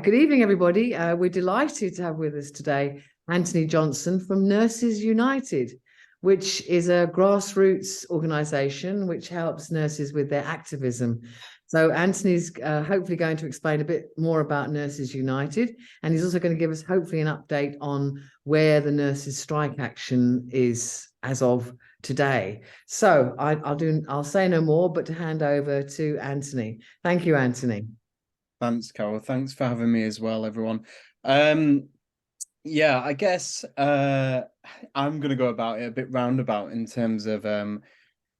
Good evening, everybody. We're delighted to have with us today Anthony Johnson from Nurses United, which is a grassroots organisation which helps nurses with their activism. So Anthony's hopefully going to explain a bit more about Nurses United, and he's also going to give us hopefully an update on where the nurses' strike action is as of today. So I'll say no more, but to hand over to Anthony. Thank you, Anthony. Thanks, Carol. Thanks for having me as well, everyone. Yeah, I guess I'm gonna go about it a bit roundabout in terms of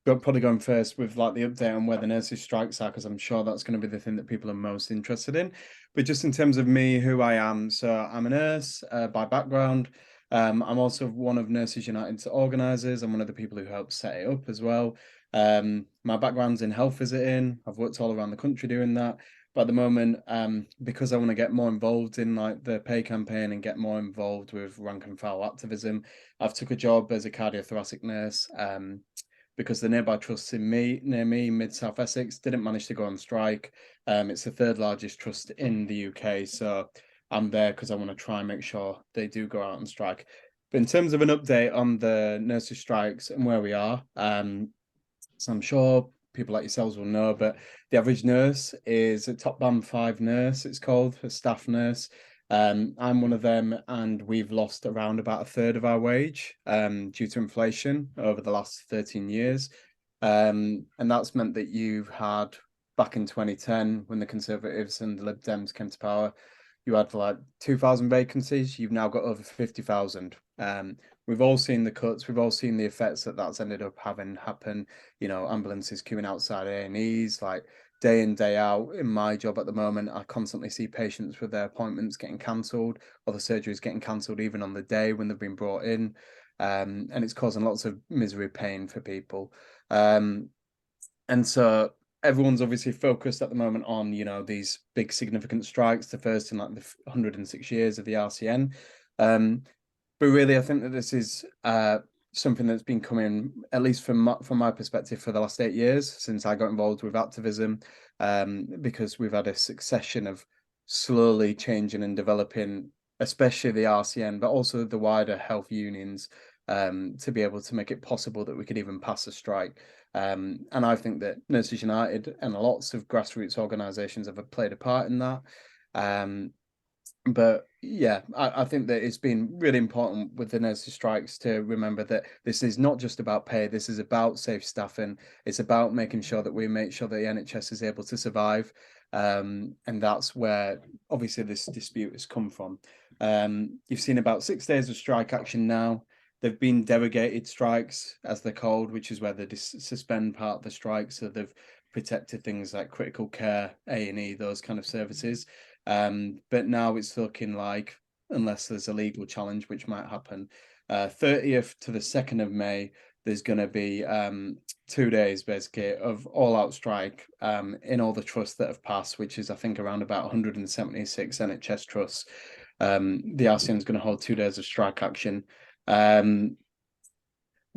probably going first with like the update on where the nurses' strikes are, because I'm sure that's going to be the thing that people are most interested in. But just in terms of me, who I am, so I'm a nurse by background. I'm also one of Nurses United's organisers. I'm one of the people who helped set it up as well. My background's in health visiting. I've worked all around the country doing that. But at the moment, because I want to get more involved in like the pay campaign and get more involved with rank and file activism, I've took a job as a cardiothoracic nurse. Because the nearby trusts near me, Mid South Essex, didn't manage to go on strike. It's the third largest trust in the UK, so I'm there because I want to try and make sure they do go out on strike. But in terms of an update on the nurses' strikes and where we are, so I'm sure people like yourselves will know, but the average nurse is a top band 5 nurse, it's called, a staff nurse. I'm one of them, and we've lost around about a third of our wage due to inflation over the last 13 years. And that's meant that you've had, back in 2010, when the Conservatives and the Lib Dems came to power, you had like 2,000 vacancies. You've now got over 50,000. We've all seen the cuts. We've all seen the effects that that's ended up having happen. You know, ambulances queuing outside A&Es, like day in, day out. In my job at the moment, I constantly see patients with their appointments getting cancelled, or the surgeries getting cancelled even on the day when they've been brought in. And it's causing lots of misery, pain for people. And so everyone's obviously focused at the moment on, you know, these big significant strikes, the first in like the 106 years of the RCN. But really, I think that this is something that's been coming, at least from my perspective, for the last 8 years since I got involved with activism, because we've had a succession of slowly changing and developing, especially the RCN, but also the wider health unions, to be able to make it possible that we could even pass a strike. And I think that Nurses United and lots of grassroots organisations have played a part in that. But yeah, I think that it's been really important with the nurses' strikes to remember that this is not just about pay. This is about safe staffing. It's about making sure that we make sure that the NHS is able to survive. And that's where obviously this dispute has come from. You've seen about 6 days of strike action now. They've been derogated strikes, as they're called, which is where they suspend part of the strike. So they've protected things like critical care, A&E, those kind of services. But now it's looking like, unless there's a legal challenge, which might happen, 30th to the 2nd of May, there's going to be 2 days basically of all-out strike in all the trusts that have passed, which is I think around about 176 NHS trusts. The RCN is going to hold 2 days of strike action. We're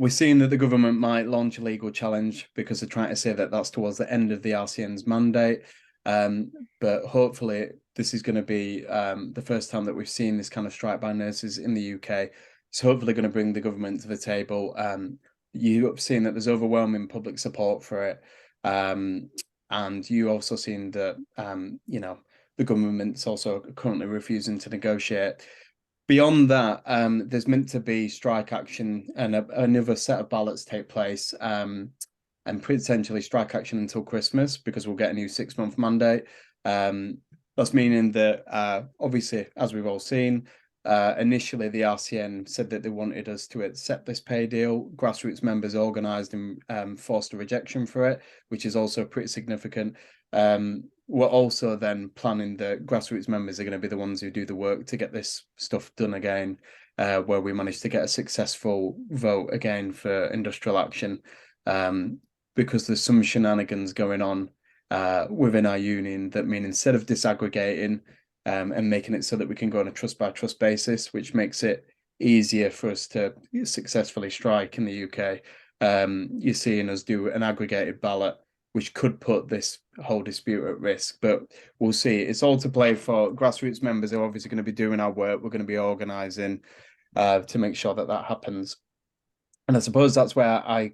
seeing that the government might launch a legal challenge because they're trying to say that that's towards the end of the RCN's mandate. But hopefully this is going to be the first time that we've seen this kind of strike by nurses in the UK. It's hopefully going to bring the government to the table. You've seen that there's overwhelming public support for it. And you also seen that, you know, the government's also currently refusing to negotiate. Beyond that, there's meant to be strike action and another set of ballots take place, and potentially strike action until Christmas because we'll get a new 6-month mandate. That's meaning that, obviously, as we've all seen, initially the RCN said that they wanted us to accept this pay deal. Grassroots members organised and forced a rejection for it, which is also pretty significant. We're also then planning that grassroots members are going to be the ones who do the work to get this stuff done again, where we managed to get a successful vote again for industrial action, because there's some shenanigans going on within our union that mean instead of disaggregating and making it so that we can go on a trust by trust basis, which makes it easier for us to successfully strike in the UK, you're seeing us do an aggregated ballot which could put this whole dispute at risk. But we'll see. It's all to play for. Grassroots members are obviously going to be doing our work. We're going to be organising to make sure that that happens. And I suppose that's where I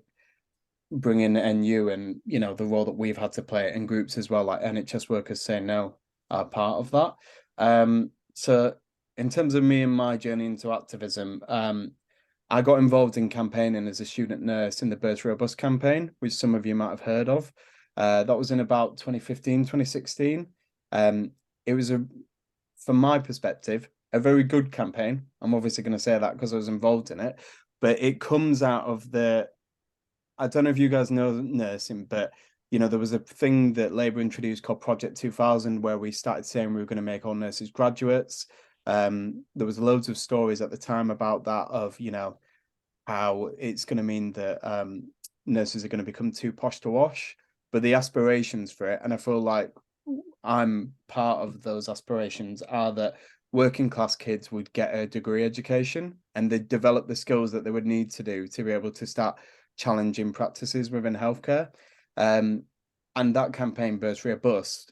bring in NU and, you know, the role that we've had to play in groups as well, like NHS Workers Say No are part of that. So in terms of me and my journey into activism, I got involved in campaigning as a student nurse in the Birth Robust campaign, which some of you might have heard of. That was in about 2015, 2016. It was, from my perspective, a very good campaign. I'm obviously going to say that because I was involved in it, but it comes out of I don't know if you guys know nursing, but you know, there was a thing that Labour introduced called Project 2000, where we started saying we were going to make all nurses graduates. There was loads of stories at the time about that, of, you know, how it's going to mean that nurses are going to become too posh to wash, but the aspirations for it, and I feel like I'm part of those aspirations, are that working class kids would get a degree education and they'd develop the skills that they would need to do to be able to start challenging practices within healthcare. And that campaign, Burst Rear Bust,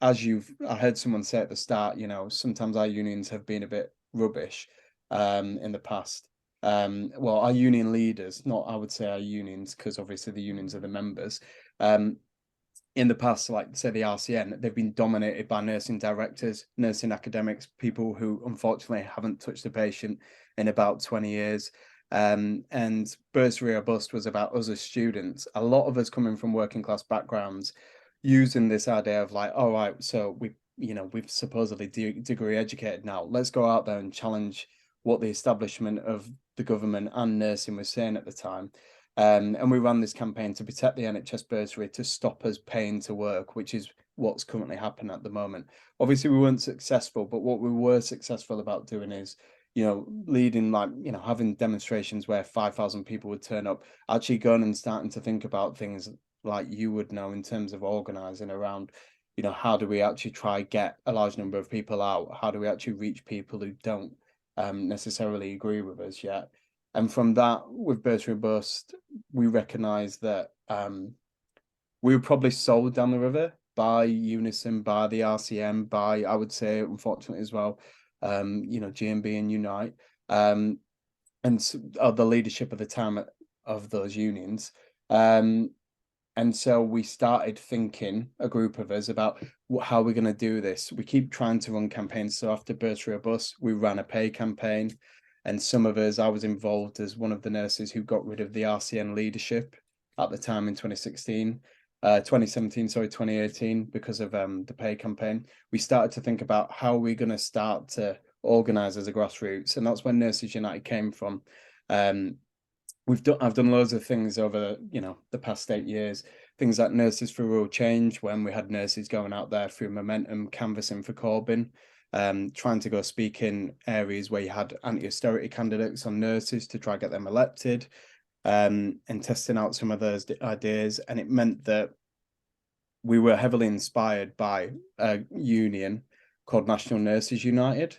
as I heard someone say at the start, you know, sometimes our unions have been a bit rubbish in the past. Well, our union leaders, not I would say our unions, because obviously the unions are the members. In the past, like say the RCN, they've been dominated by nursing directors, nursing academics, people who unfortunately haven't touched a patient in about 20 years. And Bursary or Bust was about us as students, a lot of us coming from working class backgrounds, using this idea of like, all right, so we've supposedly degree educated now. Let's go out there and challenge what the establishment of the government and nursing was saying at the time. And we ran this campaign to protect the NHS bursary, to stop us paying to work, which is what's currently happening at the moment. Obviously, we weren't successful, but what we were successful about doing is, you know, leading, like, you know, having demonstrations where 5,000 people would turn up, actually going and starting to think about things like you would know in terms of organising around, you know, how do we actually try get a large number of people out? How do we actually reach people who don't necessarily agree with us yet? And from that, with Bursary Bust, we recognised that we were probably sold down the river by Unison, by the RCM, by, I would say, unfortunately as well, you know, GMB and Unite, and the leadership at the time of those unions. And so we started thinking, a group of us, about how we're going to do this. We keep trying to run campaigns. So after Bursary or Bust, we ran a pay campaign. And some of us, I was involved as one of the nurses who got rid of the RCN leadership at the time in 2018, because of the pay campaign. We started to think about how we're going to start to organise as a grassroots. And that's when Nurses United came from. I've done loads of things over, you know, the past 8 years, things like Nurses for Real Change, when we had nurses going out there through Momentum, canvassing for Corbyn, trying to go speak in areas where you had anti-austerity candidates on nurses to try to get them elected, and testing out some of those ideas. And it meant that we were heavily inspired by a union called National Nurses United,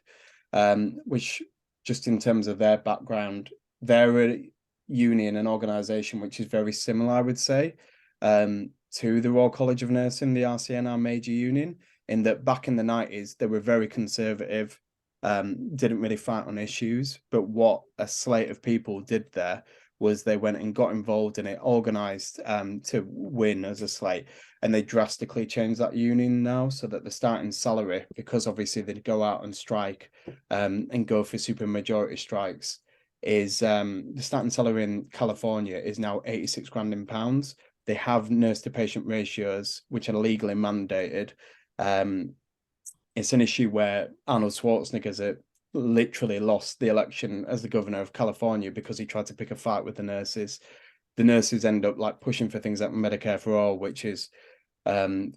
which, just in terms of their background, they're a union and organisation which is very similar, I would say, to the Royal College of Nursing, the RCN, our major union, in that back in the 90s, they were very conservative, didn't really fight on issues. But what a slate of people did there was they went and got involved in it, organised to win as a slate. And they drastically changed that union now, so that the starting salary, because obviously they'd go out and strike and go for supermajority strikes, is the starting salary in California is now 86 grand in pounds. They have nurse to patient ratios, which are legally mandated. It's an issue where Arnold Schwarzenegger literally lost the election as the governor of California because he tried to pick a fight with the nurses. The nurses end up like pushing for things like Medicare for All, which is a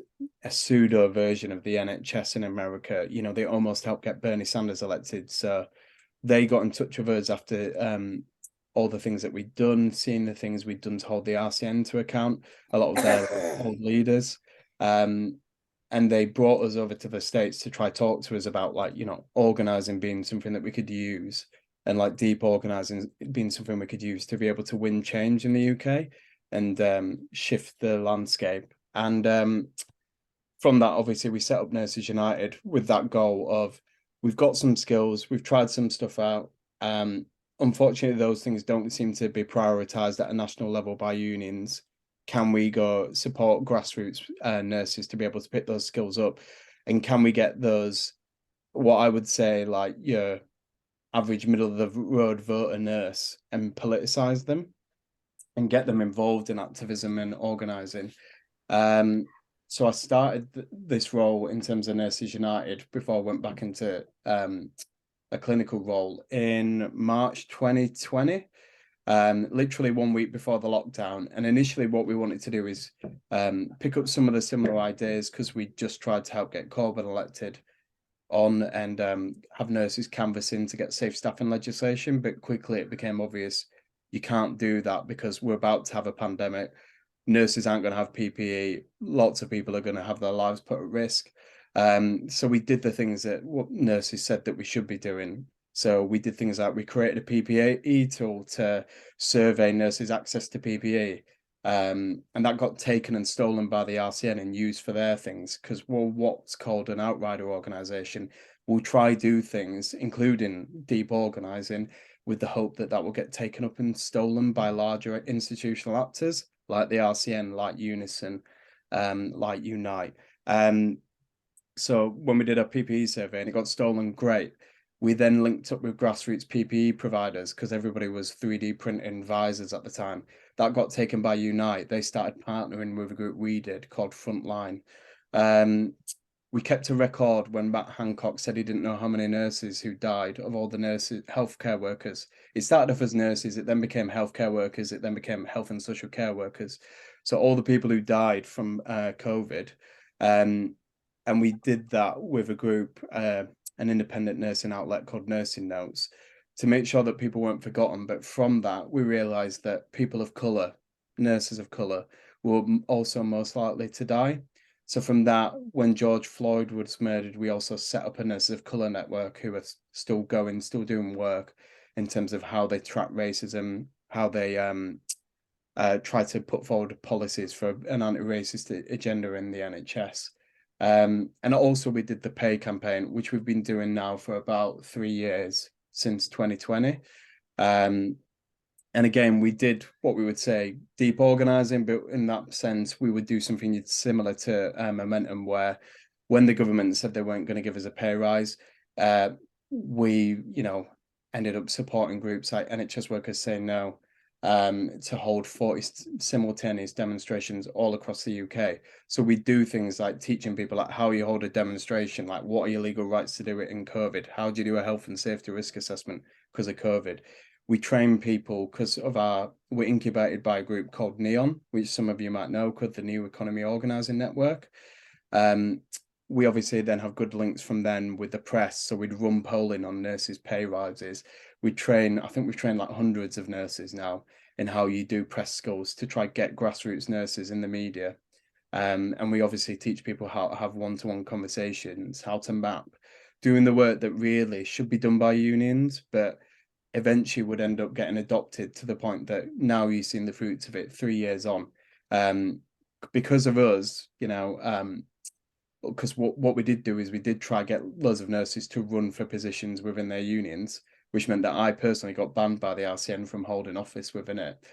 pseudo version of the NHS in America. You know, they almost helped get Bernie Sanders elected. So they got in touch with us after all the things that we'd done, seeing the things we'd done to hold the RCN to account, a lot of their old leaders. And they brought us over to the States to try talk to us about, like, you know, organising being something that we could use, and like deep organising being something we could use to be able to win change in the UK and shift the landscape And from that, obviously, we set up Nurses United with that goal of, we've got some skills, we've tried some stuff out. Unfortunately, those things don't seem to be prioritized at a national level by unions. Can we go support grassroots nurses to be able to pick those skills up? And can we get those, what I would say, like your average middle of the road voter nurse, and politicize them and get them involved in activism and organizing? So I started this role in terms of Nurses United before I went back into a clinical role in March 2020, literally 1 week before the lockdown. And initially what we wanted to do is pick up some of the similar ideas, because we just tried to help get Corbyn elected on, and have nurses canvassing to get safe staffing legislation. But quickly it became obvious you can't do that, because we're about to have a pandemic. Nurses aren't going to have PPE. Lots of people are going to have their lives put at risk. So we did the things that what nurses said that we should be doing. So we did things like we created a PPE tool to survey nurses' access to PPE. And that got taken and stolen by the RCN and used for their things, because what's called an outrider organisation will try do things, including deep organising, with the hope that that will get taken up and stolen by larger institutional actors like the RCN, like Unison, like Unite. So when we did our PPE survey and it got stolen, great. We then linked up with grassroots PPE providers, because everybody was 3D printing visors at the time. That got taken by Unite. They started partnering with a group we did called Frontline. We kept a record when Matt Hancock said he didn't know how many nurses who died, of all the nurses, healthcare workers. It started off as nurses, it then became healthcare workers, it then became health and social care workers. So all the people who died from COVID. And we did that with a group, an independent nursing outlet called Nursing Notes, to make sure that people weren't forgotten. But from that, we realised that people of colour, nurses of colour, were also most likely to die. So from that, when George Floyd was murdered, we also set up a Nurses of Colour network who are still going, still doing work in terms of how they track racism, how they try to put forward policies for an anti-racist agenda in the NHS. And also we did the pay campaign, which we've been doing now for about 3 years, since 2020. And again, we did what we would say deep organising, but in that sense, we would do something similar to Momentum, where when the government said they weren't going to give us a pay rise, we, ended up supporting groups like NHS Workers Say No, to hold 40 simultaneous demonstrations all across the UK. So we do things like teaching people like how you hold a demonstration, like what are your legal rights to do it in COVID? How do you do a health and safety risk assessment because of COVID? We train people because of we're incubated by a group called NEON, which some of you might know, called the New Economy Organising Network. We obviously then have good links from then with the press. So we'd run polling on nurses' pay rises. I think we've trained like hundreds of nurses now in how you do press skills to try get grassroots nurses in the media. And we obviously teach people how to have one-to-one conversations, how to map, doing the work that really should be done by unions, but eventually would end up getting adopted to the point that now you've seen the fruits of it 3 years on. Because of us, because what we did do is we did try get loads of nurses to run for positions within their unions, which meant that I personally got banned by the RCN from holding office within it.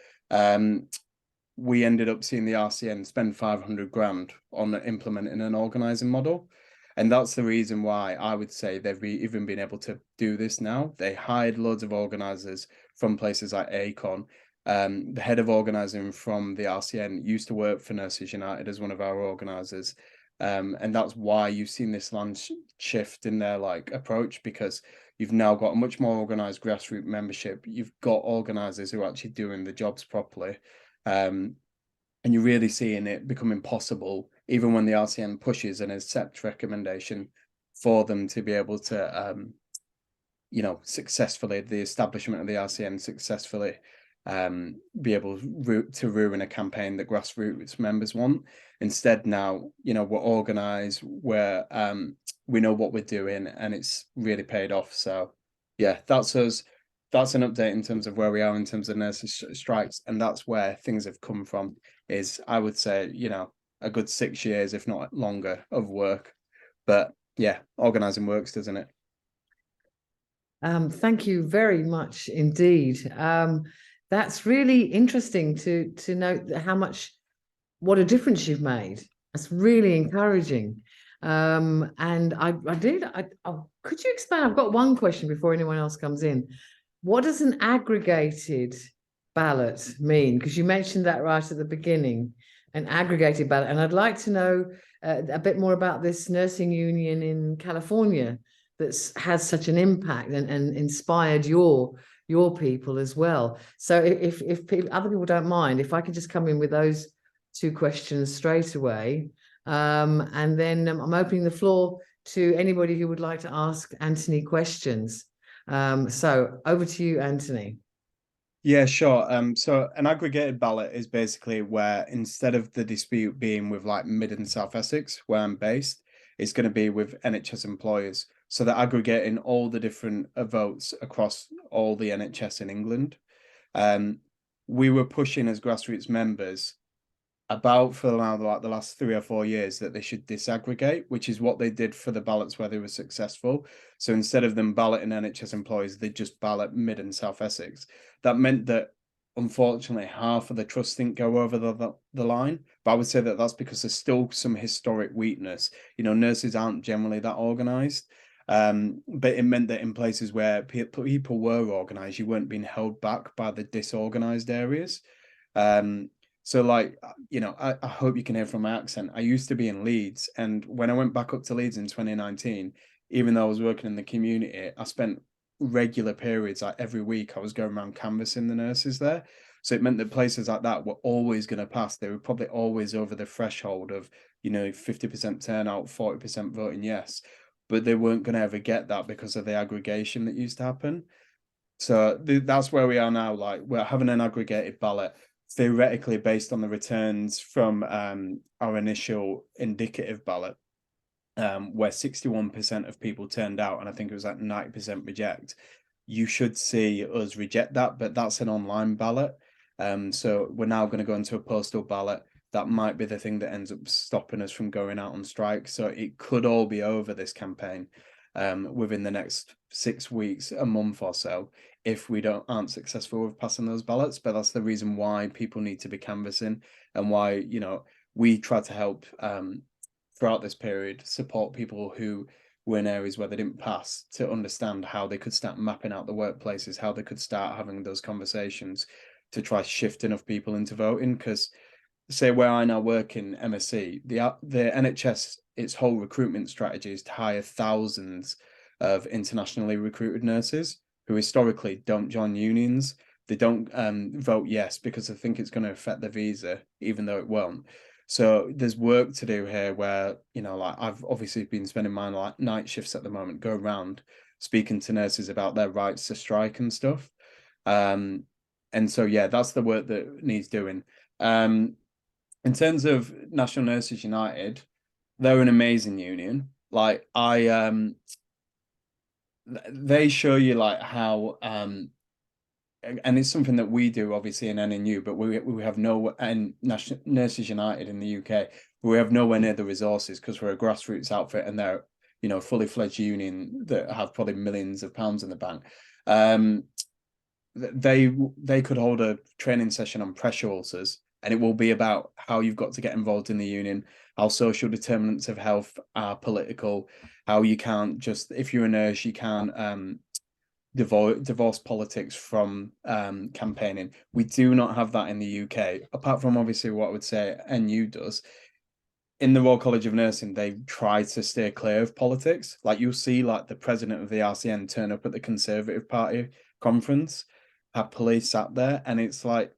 We ended up seeing the RCN spend 500 grand on implementing an organising model. And that's the reason why I would say they've even been able to do this now. They hired loads of organisers from places like ACON. The head of organising from the RCN used to work for Nurses United as one of our organisers. And that's why you've seen this land shift in their approach, because you've now got a much more organised grassroots membership. You've got organisers who are actually doing the jobs properly. And you're really seeing it becoming possible, even when the RCN pushes and accepts recommendation, for them to be able to, successfully, the establishment of the RCN successfully be able to ruin a campaign that grassroots members want. Instead, now, we're organised, we know what we're doing, and it's really paid off. So, yeah, that's us. That's an update in terms of where we are in terms of nurses strikes, and that's where things have come from. Is I would say, a good 6 years, if not longer, of work. But yeah, organizing works, doesn't it? Thank you very much indeed. That's really interesting to note how much, what a difference you've made. That's really encouraging. And could you explain? I've got one question before anyone else comes in. What does an aggregated ballot mean? Because you mentioned that right at the beginning, an aggregated ballot. And I'd like to know a bit more about this nursing union in California that's has such an impact and inspired your people as well. So if people, other people don't mind, if I could just come in with those two questions straight away, and then I'm opening the floor to anybody who would like to ask Anthony questions. So over to you, Anthony. Yeah, sure. So an aggregated ballot is basically where instead of the dispute being with like Mid and South Essex, where I'm based, it's going to be with NHS employers. So they're aggregating all the different votes across all the NHS in England. We were pushing as grassroots members about for now like the last 3 or 4 years that they should disaggregate, which is what they did for the ballots where they were successful. So instead of them balloting NHS employees, they just ballot Mid and South Essex. That meant that unfortunately half of the trusts didn't go over the line. But I would say that that's because there's still some historic weakness. You know, nurses aren't generally that organized. But it meant that in places where people were organized, you weren't being held back by the disorganized areas. So like, I hope you can hear from my accent. I used to be in Leeds, and when I went back up to Leeds in 2019, even though I was working in the community, I spent regular periods, like every week, I was going around canvassing the nurses there. So it meant that places like that were always going to pass. They were probably always over the threshold of, 50% turnout, 40% voting yes. But they weren't going to ever get that because of the aggregation that used to happen. So that's where we are now. Like, we're having an aggregated ballot, theoretically based on the returns from our initial indicative ballot, where 61% of people turned out, and I think it was like 90% reject. You should see us reject that, but that's an online ballot. So we're now going to go into a postal ballot. That might be the thing that ends up stopping us from going out on strike. So it could all be over this campaign within the next 6 weeks, a month or so, if we aren't successful with passing those ballots. But that's the reason why people need to be canvassing, and why, we try to help throughout this period support people who were in areas where they didn't pass, to understand how they could start mapping out the workplaces, how they could start having those conversations to try shift enough people into voting. Because say where I now work in MSc, the NHS, its whole recruitment strategy is to hire thousands of internationally recruited nurses who historically don't join unions. They don't vote yes because they think it's going to affect their visa, even though it won't. So there's work to do here where, like I've obviously been spending my night shifts at the moment, go around speaking to nurses about their rights to strike and stuff. And so, yeah, that's the work that needs doing. In terms of National Nurses United, they're an amazing union. Like they show you like how and it's something that we do obviously in NNU, but we have no, and National Nurses United in the UK, we have nowhere near the resources because we're a grassroots outfit, and they're fully fledged union that have probably millions of pounds in the bank. They could hold a training session on pressure ulcers, and it will be about how you've got to get involved in the union, how social determinants of health are political, how you can't just, if you're a nurse, you can't divorce politics from campaigning. We do not have that in the UK, apart from obviously what I would say NU does. In the Royal College of Nursing, they try to steer clear of politics. Like, you'll see like the president of the RCN turn up at the Conservative Party conference, have police sat there, and it's like,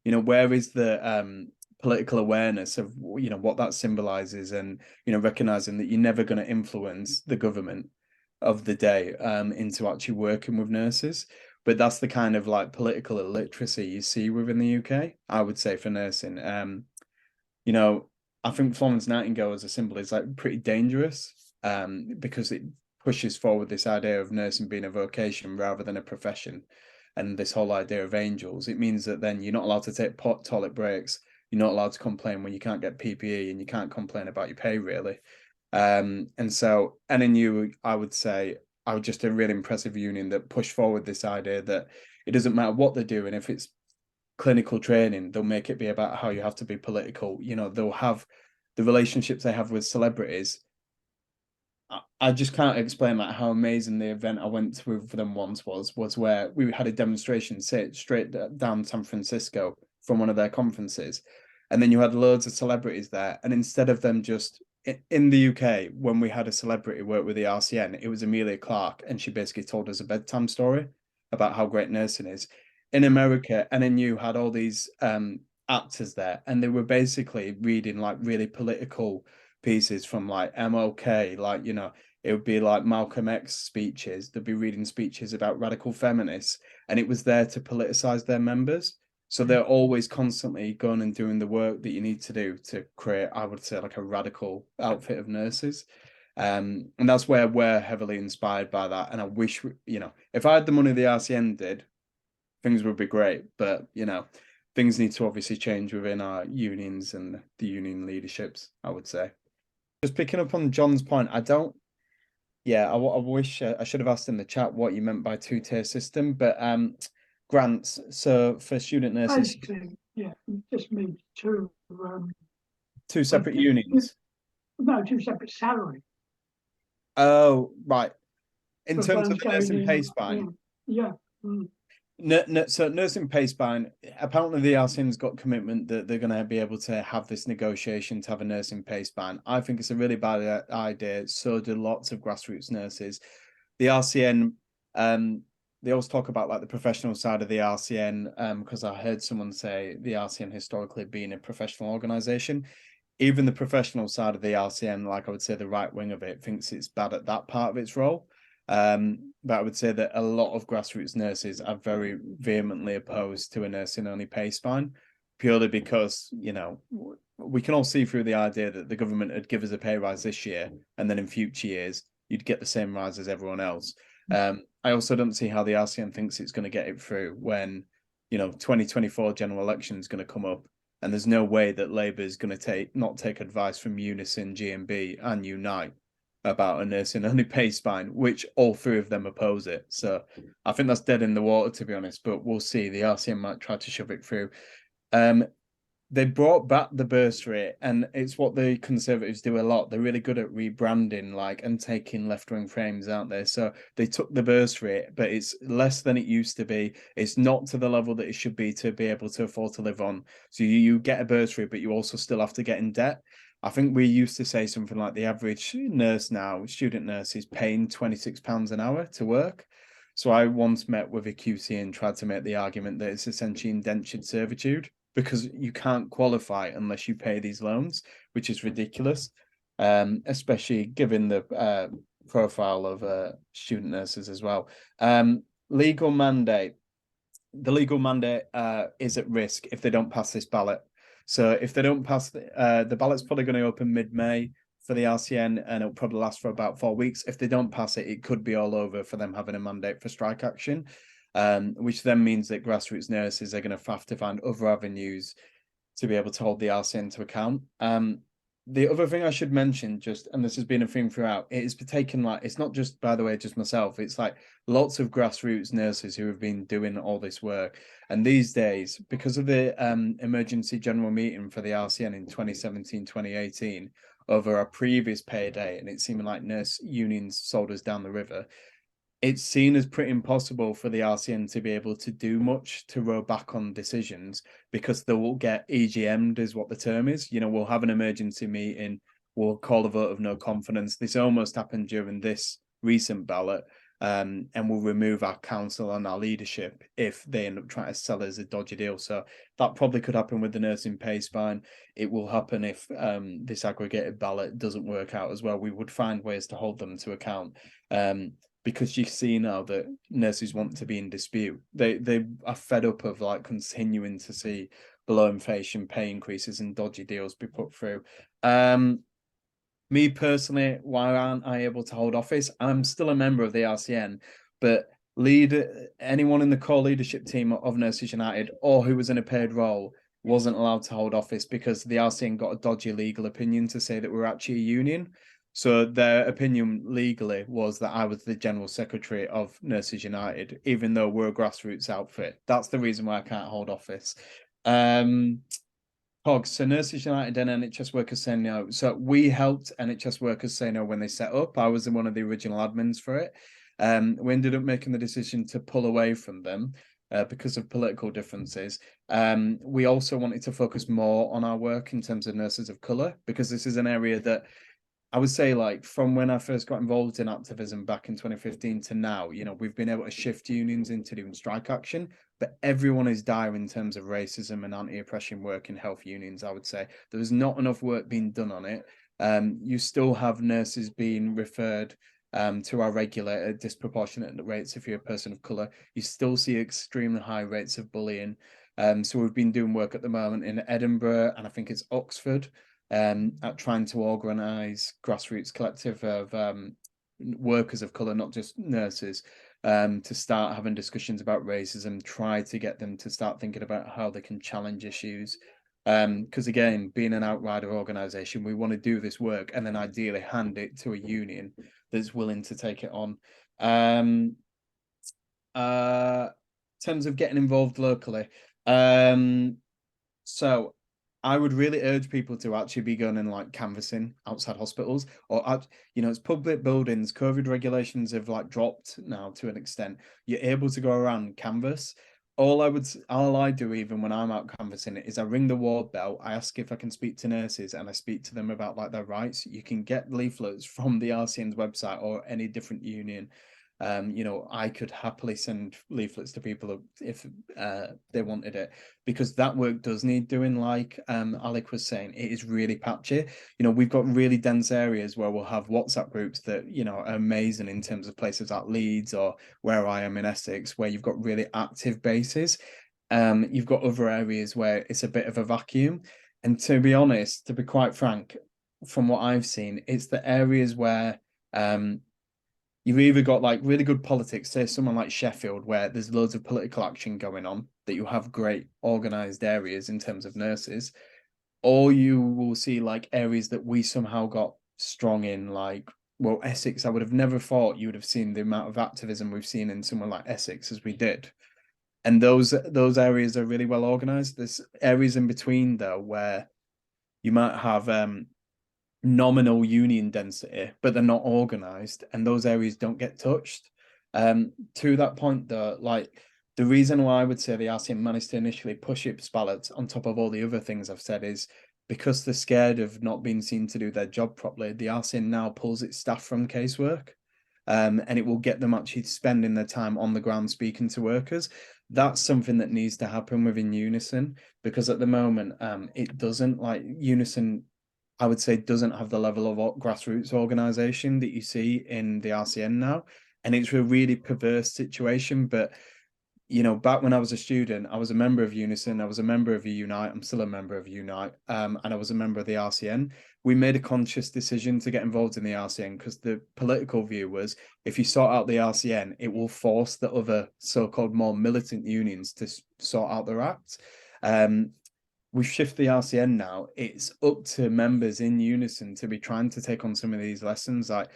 where is the political awareness of what that symbolizes, and recognizing that you're never going to influence the government of the day into actually working with nurses. But that's the kind of like political illiteracy you see within the UK, I would say, for nursing. I think Florence Nightingale as a symbol is like pretty dangerous because it pushes forward this idea of nursing being a vocation rather than a profession. And this whole idea of angels, it means that then you're not allowed to take toilet breaks, you're not allowed to complain when you can't get PPE, and you can't complain about your pay, really. And so NNU, I would say, are just a really impressive union that pushed forward this idea that it doesn't matter what they're doing. If it's clinical training, they'll make it be about how you have to be political. You know, they'll have the relationships they have with celebrities. I just can't explain like how amazing the event I went to for them once was where we had a demonstration sit straight down San Francisco from one of their conferences, and then you had loads of celebrities there, and instead of them just in the UK, when we had a celebrity work with the RCN, it was Amelia Clark, and she basically told us a bedtime story about how great nursing is. In America, NNU had all these actors there, and they were basically reading like really political pieces from like MLK, like, you know, it would be like Malcolm X speeches. They'd be reading speeches about radical feminists, and it was there to politicize their members. So they're always constantly going and doing the work that you need to do to create, I would say, like a radical outfit of nurses. And that's where we're heavily inspired by that. And I wish, you know, if I had the money the RCN did, things would be great. But, you know, things need to obviously change within our unions and the union leaderships, I would say. Just picking up on John's point, I wish I should have asked in the chat what you meant by two-tier system, but grants. So for student nurses, basically, yeah, it just means two separate unions. No, two separate salaries. Oh, right. In For terms of firms the nursing going pay in, spine. Yeah. So nursing pay spine, apparently the RCN's got commitment that they're going to be able to have this negotiation to have a nursing pay spine. I think it's a really bad idea. So do lots of grassroots nurses. The RCN, they always talk about like the professional side of the RCN, because I heard someone say the RCN historically being a professional organization. Even the professional side of the RCN, like I would say the right wing of it, thinks it's bad at that part of its role. But I would say that a lot of grassroots nurses are very vehemently opposed to a nursing only pay spine, purely because, you know, we can all see through the idea that the government would give us a pay rise this year, and then in future years you'd get the same rise as everyone else. I also don't see how the RCN thinks it's going to get it through when, you know, 2024 general election is going to come up, and there's no way that Labour is going to not take advice from Unison, GMB, and Unite about a nursing only pay spine, which all three of them oppose it. So I think that's dead in the water, to be honest, but we'll see. The RCN might try to shove it through. They brought back the bursary, and it's what the Conservatives do a lot. They're really good at rebranding, like, and taking left-wing frames, aren't they? So they took the bursary, but it's less than it used to be. It's not to the level that it should be to be able to afford to live on. So you get a bursary, but you also still have to get in debt. I think we used to say something like the average nurse now, student nurse, is paying £26 an hour to work. So I once met with a QC and tried to make the argument that it's essentially indentured servitude, because you can't qualify unless you pay these loans, which is ridiculous, especially given the profile of student nurses as well. Legal mandate. The legal mandate is at risk if they don't pass this ballot. So if they don't pass, the ballot's probably going to open mid-May for the RCN, and it'll probably last for about 4 weeks. If they don't pass it, it could be all over for them having a mandate for strike action, which then means that grassroots nurses are going to have to find other avenues to be able to hold the RCN to account. The other thing I should mention, just, and this has been a theme throughout, it is taken, like, it's not just, by the way, just myself, it's like lots of grassroots nurses who have been doing all this work. And these days, because of the emergency general meeting for the RCN in 2017, 2018, over a previous payday, and it seemed like nurse unions sold us down the river, it's seen as pretty impossible for the RCN to be able to do much to row back on decisions, because they will get EGM'd, is what the term is. You know, we'll have an emergency meeting, we'll call a vote of no confidence. This almost happened during this recent ballot, and we'll remove our council and our leadership if they end up trying to sell us a dodgy deal. So that probably could happen with the nursing pay spine. It will happen if this aggregated ballot doesn't work out as well. We would find ways to hold them to account. Because you see now that nurses want to be in dispute. They are fed up of like continuing to see below inflation pay increases and dodgy deals be put through. Me personally, why aren't I able to hold office? I'm still a member of the RCN, but anyone in the core leadership team of Nurses United or who was in a paid role wasn't allowed to hold office because the RCN got a dodgy legal opinion to say that we were actually a union. So their opinion legally was that I was the General Secretary of Nurses United, even though we're a grassroots outfit. That's the reason why I can't hold office. Cogs, so Nurses United and NHS Workers Say No. So we helped NHS Workers Say No when they set up. I was one of the original admins for it. We ended up making the decision to pull away from them because of political differences. We also wanted to focus more on our work in terms of nurses of colour, because this is an area that I would say, like, from when I first got involved in activism back in 2015 to now, you know, we've been able to shift unions into doing strike action, but everyone is dire in terms of racism and anti-oppression work in health unions, I would say. There's not enough work being done on it. You still have nurses being referred to our regulator disproportionate rates if you're a person of colour. You still see extremely high rates of bullying. So we've been doing work at the moment in Edinburgh, and I think it's Oxford, at trying to organise grassroots collective of workers of colour, not just nurses, to start having discussions about racism, try to get them to start thinking about how they can challenge issues. Because again, being an outrider organisation, we want to do this work and then ideally hand it to a union that's willing to take it on. In terms of getting involved locally, so I would really urge people to actually be going and like canvassing outside hospitals, or you know, it's public buildings. COVID regulations have like dropped now to an extent. You're able to go around and canvass. All I do even when I'm out canvassing is I ring the ward bell. I ask if I can speak to nurses, and I speak to them about like their rights. You can get leaflets from the RCN's website or any different union. You know, I could happily send leaflets to people if they wanted it, because that work does need doing. Like Alec was saying, it is really patchy. You know, we've got really dense areas where we'll have WhatsApp groups that, you know, are amazing in terms of places like Leeds or where I am in Essex, where you've got really active bases. You've got other areas where it's a bit of a vacuum. And to be honest, to be quite frank, from what I've seen, it's the areas where you've either got like really good politics, say someone like Sheffield, where there's loads of political action going on, that you have great organized areas in terms of nurses, or you will see like areas that we somehow got strong in, like, well, Essex. I would have never thought you would have seen the amount of activism we've seen in someone like Essex as we did. And those areas are really well organized. There's areas in between though where you might have nominal union density, but they're not organized, and those areas don't get touched. To that point though, like, the reason why I would say the RCN managed to initially push its ballots on top of all the other things I've said is because they're scared of not being seen to do their job properly. The RCN now pulls its staff from casework, and it will get them actually spending their time on the ground speaking to workers. That's something that needs to happen within Unison, because at the moment it doesn't. Like, Unison, I would say, doesn't have the level of grassroots organization that you see in the RCN now. And it's a really perverse situation. But, you know, back when I was a student, I was a member of Unison, I was a member of Unite, I'm still a member of Unite, and I was a member of the RCN. We made a conscious decision to get involved in the RCN because the political view was, if you sort out the RCN, it will force the other so-called more militant unions to sort out their acts. We've shifted the RCN now. It's up to members in Unison to be trying to take on some of these lessons. Like,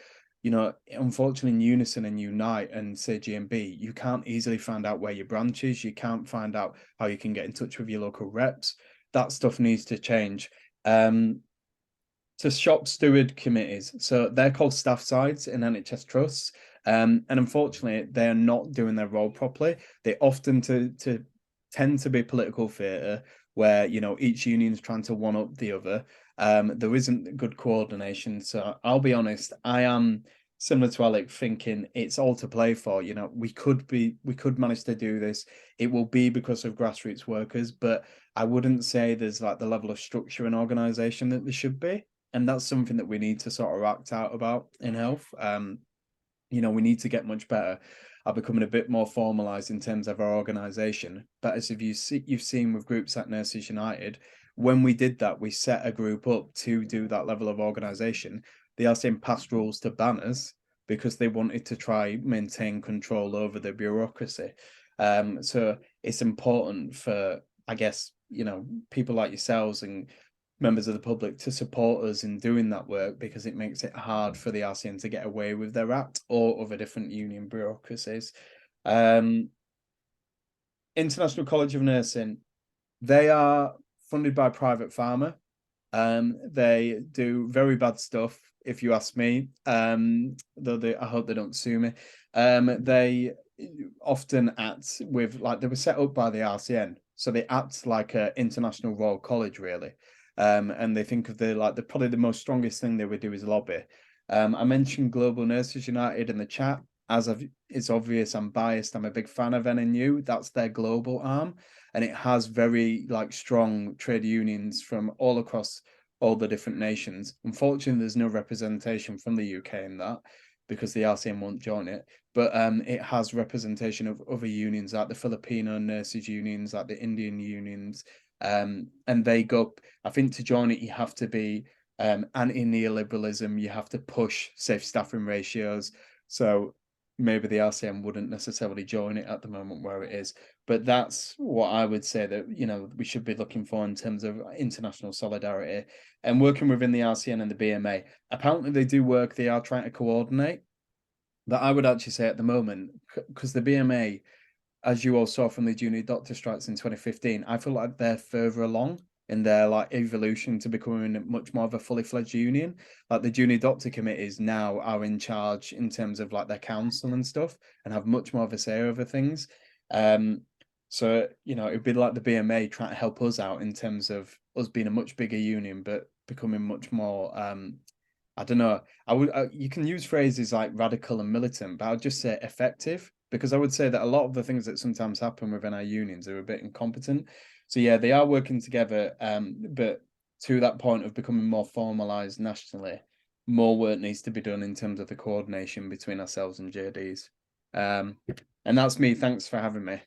you know, unfortunately, in Unison and Unite and say GMB, you can't easily find out where your branch is. You can't find out how you can get in touch with your local reps. That stuff needs to change. To shop steward committees, so they're called staff sides in NHS trusts, and unfortunately, they are not doing their role properly. They often tend to be political theatre, where, you know, each union's trying to one up the other. There isn't good coordination. So I'll be honest, I am similar to Alec, thinking it's all to play for. You know, we could manage to do this. It will be because of grassroots workers, but I wouldn't say there's like the level of structure and organization that there should be. And that's something that we need to sort of act out about in health. You know, we need to get much better at becoming a bit more formalized in terms of our organization. But as you've seen with groups like Nurses United, when we did that, we set a group up to do that level of organization. The RCN passed rules to ban us because they wanted to try maintain control over the bureaucracy. So it's important for, I guess, you know, people like yourselves and members of the public to support us in doing that work, because it makes it hard for the RCN to get away with their act or other different union bureaucracies. International College of Nursing, they are funded by Private Pharma. They do very bad stuff, if you ask me. Though I hope they don't sue me. They often act with, like, they were set up by the RCN, so they act like an international Royal College, really. And they think of probably the most strongest thing they would do is lobby. I mentioned Global Nurses United in the chat. It's obvious I'm biased. I'm a big fan of NNU. That's their global arm, and it has very strong trade unions from all across all the different nations. Unfortunately, there's no representation from the UK in that, because the RCN won't join it. But it has representation of other unions, like the Filipino nurses unions, like the Indian unions, and they go. I think to join it, you have to be anti-neoliberalism. You have to push safe staffing ratios. So maybe the RCN wouldn't necessarily join it at the moment where it is. But that's what I would say that, you know, we should be looking for in terms of international solidarity and working within the RCN and the BMA. Apparently they do work, they are trying to coordinate. But I would actually say at the moment, because the BMA, as you all saw from the junior doctor strikes in 2015, I feel like they're further along in their evolution to becoming much more of a fully fledged union. Like the junior doctor committees now are in charge in terms of their council and stuff, and have much more of a say over things. So, you know, it'd be like the BMA trying to help us out in terms of us being a much bigger union, but becoming much more, I don't know, you can use phrases like radical and militant, but I'd just say effective, because I would say that a lot of the things that sometimes happen within our unions are a bit incompetent. So yeah, they are working together, but to that point of becoming more formalized nationally, more work needs to be done in terms of the coordination between ourselves and JDs. And that's me. Thanks for having me.